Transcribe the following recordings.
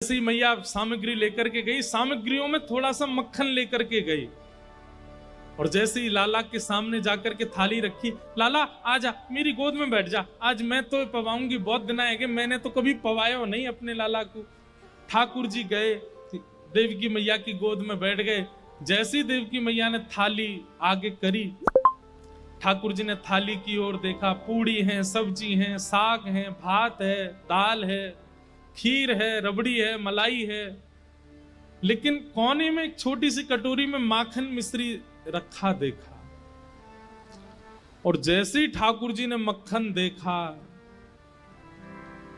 जैसे मैया सामग्री लेकर के गई, सामग्रियों में थोड़ा सा मक्खन लेकर के गई, और जैसे ही लाला के सामने जाकर के थाली रखी, लाला आजा मेरी गोद में बैठ जा, आज मैं तो पवाऊंगी, बहुत दिन आएंगे, मैंने तो कभी पवाया नहीं अपने लाला को। ठाकुर जी गए, देवकी मैया की गोद में बैठ गए। जैसी देवकी मैया ने थाली आगे करी, ठाकुर जी ने थाली की ओर देखा, पूड़ी है, सब्जी है, साग है, भात है, दाल है, खीर है, रबड़ी है, मलाई है, लेकिन कोने में एक छोटी सी कटोरी में माखन मिश्री रखा देखा। और जैसे ही ठाकुर जी ने मक्खन देखा,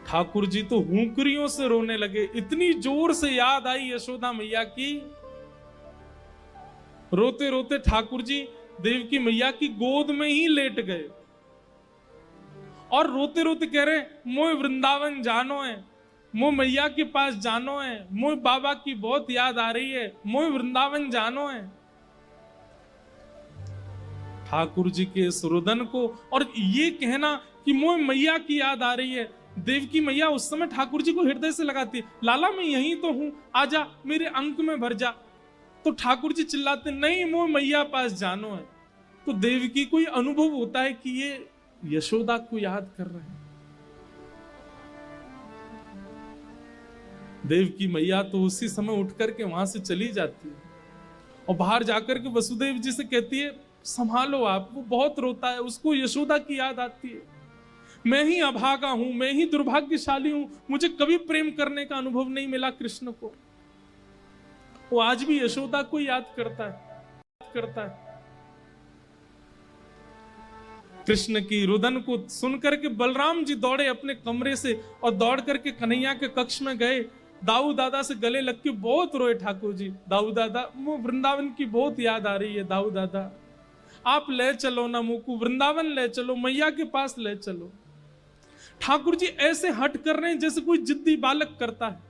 ठाकुर जी तो हुंकरियों से रोने लगे। इतनी जोर से याद आई यशोदा मैया की, रोते रोते ठाकुर जी देवकी मैया की गोद में ही लेट गए और रोते रोते कह रहे, मोए वृंदावन जानो है, मोए मैया के पास जानो है, मोए बाबा की बहुत याद आ रही है, मोए वृंदावन जानो है। ठाकुर जी के इस रुदन को और ये कहना कि मोए मैया की याद आ रही है, देवकी मैया उस समय ठाकुर जी को हृदय से लगाती, लाला मैं यहीं तो हूं, आजा मेरे अंक में भर जा। तो ठाकुर जी चिल्लाते, नहीं मोए मैया पास जानो है। तो देवकी को अनुभव होता है कि ये यशोदा को याद कर रहे हैं। देवकी मैया तो उसी समय उठ करके वहां से चली जाती है और बाहर जाकर के वसुदेव जी से कहती है, संभालो आप, वो बहुत रोता है, उसको यशोदा की याद आती है। मैं ही अभागा हूं, मैं ही दुर्भाग्यशाली हूं, मुझे कभी प्रेम करने का अनुभव नहीं मिला कृष्ण को। वो आज भी यशोदा को याद करता है। कृष्ण की रुदन को सुनकर के बलराम जी दौड़े अपने कमरे से और दौड़ करके कन्हैया के कक्ष में गए। दाऊ दादा से गले लग के बहुत रोए ठाकुर जी, दाऊ दादा वो वृंदावन की बहुत याद आ रही है, दाऊ दादा आप ले चलो ना मुझको, वृंदावन ले चलो, मैया के पास ले चलो। ठाकुर जी ऐसे हट कर रहे हैं जैसे कोई जिद्दी बालक करता है।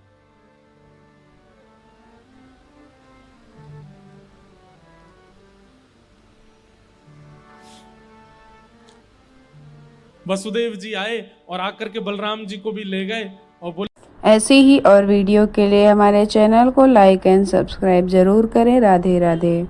वसुदेव जी आए और आकर के बलराम जी को भी ले गए और बोले, ऐसे ही और वीडियो के लिए हमारे चैनल को लाइक एंड सब्सक्राइब जरूर करें। राधे राधे।